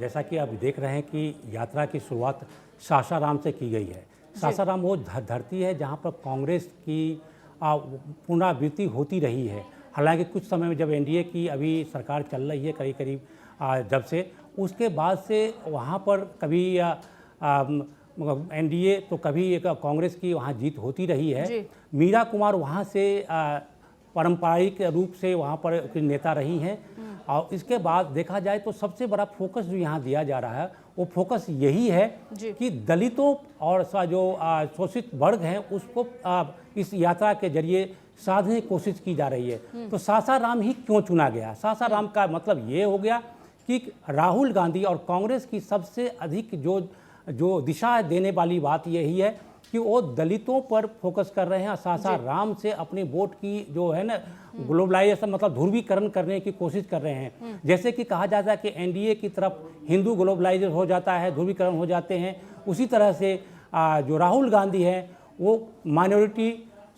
जैसा कि आप देख रहे हैं कि यात्रा की शुरुआत सासाराम से की गई है। सासाराम वो धरती है जहां पर कांग्रेस की पुनरावृत्ति होती रही है। हालांकि कुछ समय में जब एनडीए की अभी सरकार चल रही है करीब करीब जब से, उसके बाद से वहां पर कभी एनडीए तो कभी कांग्रेस की वहाँ जीत होती रही है। मीरा कुमार वहाँ से पारंपरिक रूप से वहाँ पर नेता रही हैं। और इसके बाद देखा जाए तो सबसे बड़ा फोकस जो यहाँ दिया जा रहा है वो फोकस यही है कि दलितों और जो शोषित वर्ग हैं उसको इस यात्रा के जरिए साधने की कोशिश की जा रही है। तो सासाराम ही क्यों चुना गया? सासाराम का मतलब ये हो गया कि राहुल गांधी और कांग्रेस की सबसे अधिक जो दिशा देने वाली बात यही है कि वो दलितों पर फोकस कर रहे हैं। सासाराम से अपने वोट की जो है ना ग्लोबलाइजेशन मतलब ध्रुवीकरण करने की कोशिश कर रहे हैं। जैसे कि कहा जाता है कि एनडीए की तरफ हिंदू ग्लोबलाइजेशन हो जाता है, ध्रुवीकरण हो जाते हैं, उसी तरह से जो राहुल गांधी हैं वो माइनॉरिटी,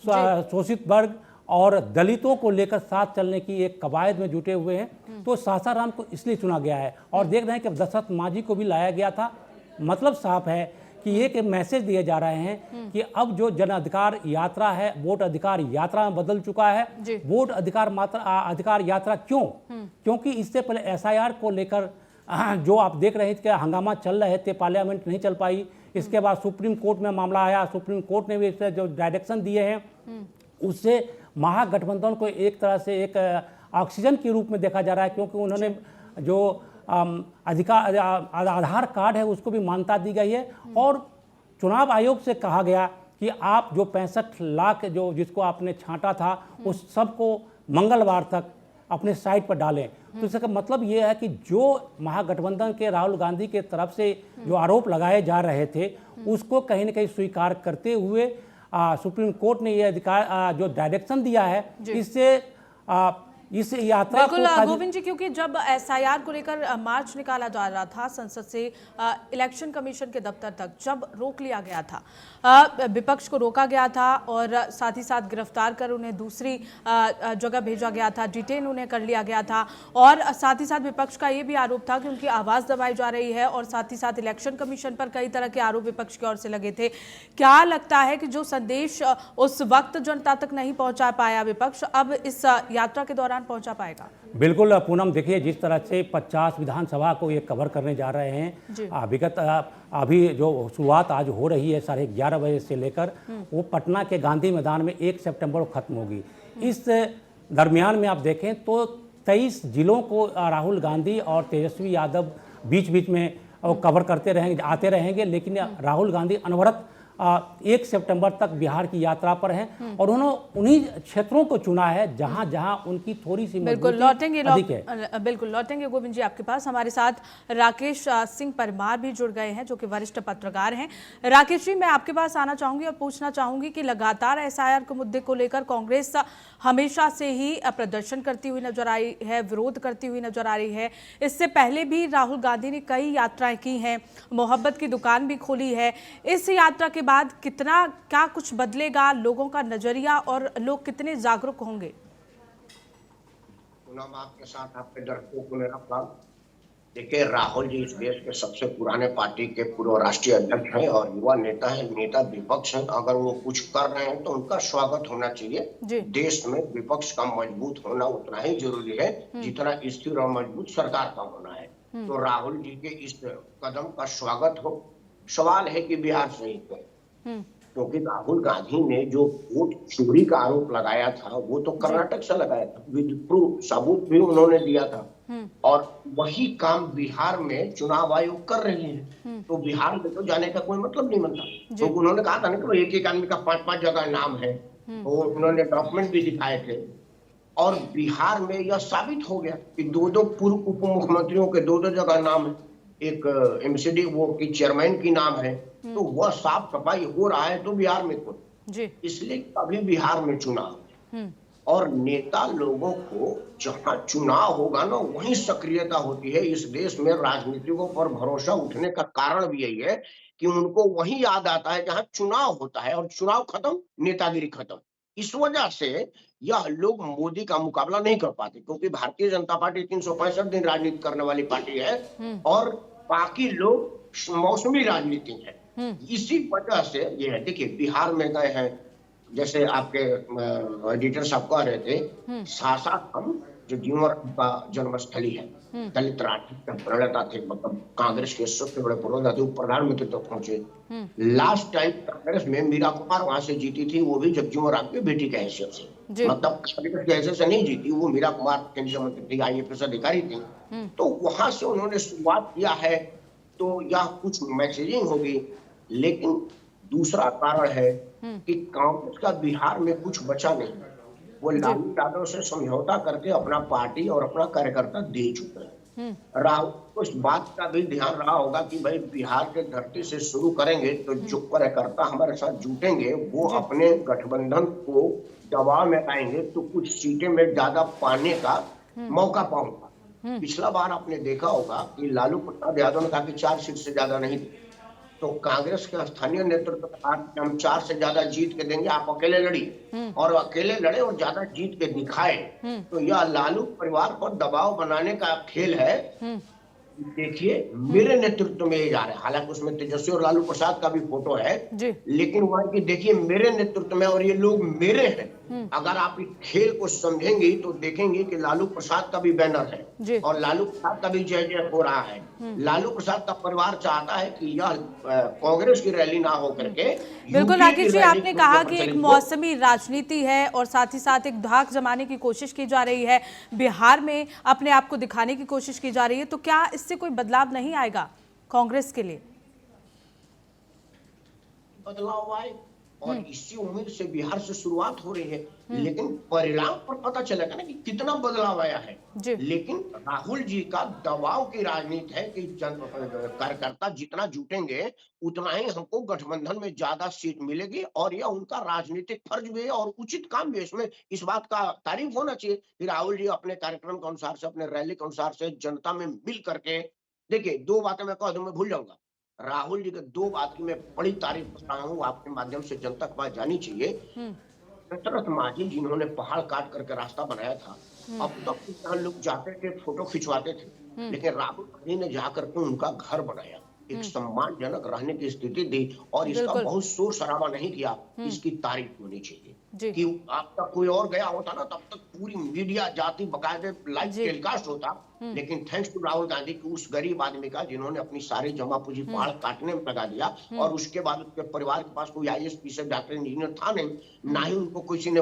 शोषित वर्ग और दलितों को लेकर साथ चलने की एक कवायद में जुटे हुए हैं। तो सासाराम को इसलिए चुना गया है। और देख रहे हैं कि दशरथ मांझी को भी लाया गया था। मतलब साफ है कि एक मैसेज दिए जा रहे हैं कि अब जो जन अधिकार यात्रा है वोट अधिकार यात्रा में बदल चुका है। वोट अधिकार यात्रा क्यों? क्योंकि इससे पहले एसआईआर को लेकर जो आप देख रहे थे कि हंगामा चल रहे थे, पार्लियामेंट नहीं चल पाई। इसके बाद सुप्रीम कोर्ट में मामला आया, सुप्रीम कोर्ट ने भी इससे जो डायरेक्शन दिए हैं उससे महागठबंधन को एक तरह से एक ऑक्सीजन के रूप में देखा जा रहा है, क्योंकि उन्होंने जो आधार कार्ड है उसको भी मान्यता दी गई है। और चुनाव आयोग से कहा गया कि आप जो 65 लाख जो जिसको आपने छांटा था उस सबको मंगलवार तक अपने साइट पर डालें। तो इसका मतलब ये है कि जो महागठबंधन के राहुल गांधी के तरफ से जो आरोप लगाए जा रहे थे उसको कहीं ना कहीं स्वीकार करते हुए सुप्रीम कोर्ट ने ये अधिकार जो डायरेक्शन दिया है इससे इस यात्रा बिल्कुल गोविंद जी, क्योंकि जब एसआईआर को लेकर मार्च निकाला जा रहा था संसद से इलेक्शन कमीशन के दफ्तर तक, जब रोक लिया गया था, विपक्ष को रोका गया था और साथ ही साथ गिरफ्तार कर उन्हें दूसरी जगह भेजा गया था, डिटेन उन्हें कर लिया गया था। और साथ ही साथ विपक्ष का ये भी आरोप था कि उनकी आवाज़ दबाई जा रही है और साथ ही साथ इलेक्शन कमीशन पर कई तरह के आरोप विपक्ष की ओर से लगे थे। क्या लगता है कि जो संदेश उस वक्त जनता तक नहीं पहुंचा पाया विपक्ष, अब इस यात्रा के दौरान पहुंचा पाएगा? बिल्कुल पूनम, देखिए जिस तरह से 50 विधानसभा को ये कवर करने जा रहे हैं, विगत अभी जो शुरुआत आज हो रही है 11:30 बजे से लेकर वो पटना के गांधी मैदान में 1 सितंबर को खत्म होगी। इस दरमियान में आप देखें तो 23 जिलों को राहुल गांधी और तेजस्वी यादव बीच बीच में कवर करते रहेंगे, आते रहेंगे। लेकिन राहुल गांधी अनवरत 1 सितंबर तक बिहार की यात्रा पर हैं और उन्होंने उन्हीं क्षेत्रों को चुना है जहां जहां उनकी थोड़ी सी बिल्कुल लौटेंगे गोविंद जी आपके पास। हमारे साथ राकेश सिंह परमार भी जुड़ गए हैं जो कि वरिष्ठ पत्रकार हैं। राकेश जी, मैं आपके पास आना चाहूंगी और पूछना चाहूंगी कि लगातार एसआईआर के मुद्दे को लेकर कांग्रेस हमेशा से ही प्रदर्शन करती हुई नजर आई है, विरोध करती हुई नजर आ रही है। इससे पहले भी राहुल गांधी ने कई यात्राएं की हैं, मोहब्बत की दुकान भी खोली है। इस यात्रा के बाद कितना क्या कुछ बदलेगा, लोगों का नजरिया और लोग कितने जागरूक होंगे? आपके साथ आपके दर्शकों को मेरा सलाम। देखिए, राहुल जी इस देश के सबसे पुराने पार्टी के पूर्व राष्ट्रीय अध्यक्ष हैं और युवा नेता हैं, नेता विपक्ष हैं। अगर वो कुछ कर रहे हैं तो उनका स्वागत होना चाहिए। देश में विपक्ष का मजबूत होना उतना ही जरूरी है जितना स्थिर और मजबूत सरकार का होना है। तो राहुल जी के इस कदम का स्वागत हो। सवाल है कि बिहार से ही क्योंकि राहुल गांधी ने जो वोट चोरी का आरोप लगाया था वो तो कर्नाटक से लगाया था, विद प्रूफ सबूत भी उन्होंने दिया था। और वही काम बिहार में चुनाव आयोग कर रही है। तो बिहार में तो जाने का कोई मतलब नहीं बनता। तो उन्होंने कहा था ना कि एक एक आदमी का 5-5 जगह नाम है, तो उन्होंने डॉक्यूमेंट भी दिखाए थे। और बिहार में यह साबित हो गया कि 2-2 पूर्व उप मुख्यमंत्रियों के 2-2 जगह नाम है, एक एमसीडी वो की चेयरमैन की नाम है। तो वह साफ सफाई हो रहा है तो बिहार में तो इसलिए अभी बिहार में चुनाव और नेता लोगों को जहां चुनाव होगा ना वहीं सक्रियता होती है। इस देश में राजनीतिकों पर भरोसा उठने का कारण भी यही है कि उनको वही याद आता है जहां चुनाव होता है और चुनाव खत्म, नेतागिरी खत्म। इस वजह से यह लोग मोदी का मुकाबला नहीं कर पाते, क्योंकि भारतीय जनता पार्टी 365 दिन राजनीति करने वाली पार्टी है और बाकी लोग मौसमी राजनीति है। इसी वजह से ये है, देखिए बिहार में गए हैं, जैसे आपके एडिटर साहब कह रहे थे, सासाराम जो जीवन का जन्मस्थली है, दलित राजनीति के प्रणेता थे, मतलब कांग्रेस के सबसे बड़े प्रणेता थे, वो प्रधानमंत्री तक पहुंचे। लास्ट टाइम कांग्रेस में मीरा कुमार वहां से जीती थी, वो भी जगजीवन राम की बेटी के हैसियत से, मतलब कांग्रेस के हैसियत से नहीं जीती, वो मीरा कुमार केंद्रीय मंत्री थी, IAS अधिकारी थी, तो वहां से उन्होंने शुरुआत किया है, तो यह कुछ मैसेजिंग होगी। लेकिन दूसरा कारण है कि कांग्रेस का बिहार में कुछ बचा नहीं, वो लालू यादव से समझौता करके अपना पार्टी और अपना कार्यकर्ता दे चुके हैं। राहुल को इस बात का भी ध्यान रहा होगा कि भाई बिहार के धरती से शुरू करेंगे तो जो कार्यकर्ता हमारे साथ जुटेंगे वो अपने गठबंधन को दबाव में आएंगे, तो कुछ सीटें में ज्यादा पाने का मौका पाऊंगा। पिछला बार आपने देखा होगा कि लालू प्रसाद यादव ने कहा कि 4 सीट से ज्यादा नहीं, तो कांग्रेस के स्थानीय नेतृत्व ने कहा कि हम 4 से ज्यादा जीत के देंगे, आप अकेले लड़िए, और अकेले लड़े और ज्यादा जीत के दिखाए। तो यह लालू परिवार पर दबाव बनाने का खेल है। देखिए मेरे नेतृत्व में ये जा रहा है, हालांकि उसमें तेजस्वी और लालू प्रसाद का भी फोटो है, लेकिन वह कि देखिए मेरे नेतृत्व में और ये लोग मेरे हैं। अगर आप इस खेल को समझेंगे तो देखेंगे कि लालू प्रसाद का भी बैनर है और लालू प्रसाद का भी जय जय हो रहा है। लालू प्रसाद का परिवार चाहता है कि यह कांग्रेस की रैली ना हो करके, बिल्कुल राकेश जी, आपने कहा कि एक मौसमी राजनीति है और साथ ही साथ एक धाक जमाने की कोशिश की जा रही है, बिहार में अपने आप को दिखाने की कोशिश की जा रही है, तो क्या इससे कोई बदलाव नहीं आएगा कांग्रेस के लिए? बदलाव आए और इसी उम्मीद से बिहार से शुरुआत हो रही है, लेकिन परिणाम पर पता चलेगा ना कि कितना बदलाव आया है। लेकिन राहुल जी का दबाव की राजनीति है कि कार्यकर्ता जितना जुटेंगे उतना ही हमको गठबंधन में ज्यादा सीट मिलेगी, और यह उनका राजनीतिक फर्ज भी है और उचित काम भी है। इसमें इस बात का तारीफ होना चाहिए कि राहुल जी अपने कार्यक्रम के अनुसार से, अपने रैली के अनुसार से जनता में मिल करके, देखिए 2 बातें मैं कह दूं, मैं भूल जाऊंगा, राहुल जी के 2 बात की मैं बड़ी तारीफ कर रहा हूँ, आपके माध्यम से जनता के पास जानी चाहिए। दशरथ मांझी जिन्होंने पहाड़ काट करके रास्ता बनाया था, अब तक किसान लोग जाते थे, फोटो खिंचवाते थे, लेकिन राहुल गांधी ने जाकर के उनका घर बनाया, एक सम्मानजनक रहने की स्थिति दी, और इसका बहुत शोर शराबा नहीं किया। इसकी तारीफ होनी चाहिए कि अब तक कोई और गया होता ना, तब तक पूरी मीडिया जाती, बकायदे लाइव टेलीकास्ट होता, लेकिन थैंक्स टू राहुल गांधी की उस गरीब आदमी का जिन्होंने अपनी सारी जमा पूंजी पहाड़ काटने में लगा दिया, और उसके बाद उसके परिवार के पास कोई IAS पीएस डॉक्टर इंजीनियर था नहीं, ना ही उनको किसी ने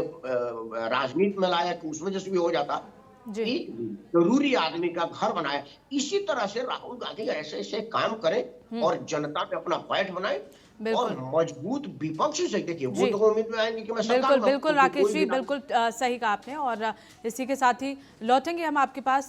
राजनीति में लाया कि उस वजह से भी हो जाता। जरूरी आदमी का घर बनाया। इसी तरह से राहुल गांधी ऐसे ऐसे काम करें और जनता पे अपना पैठ बनाए और मजबूत विपक्ष से, देखिए वो तो उम्मीद में आएंगे कि मैं सरकार बिल्कुल राकेश जी, बिल्कुल सही कहा आपने, और इसी के साथ ही लौटेंगे हम आपके पास।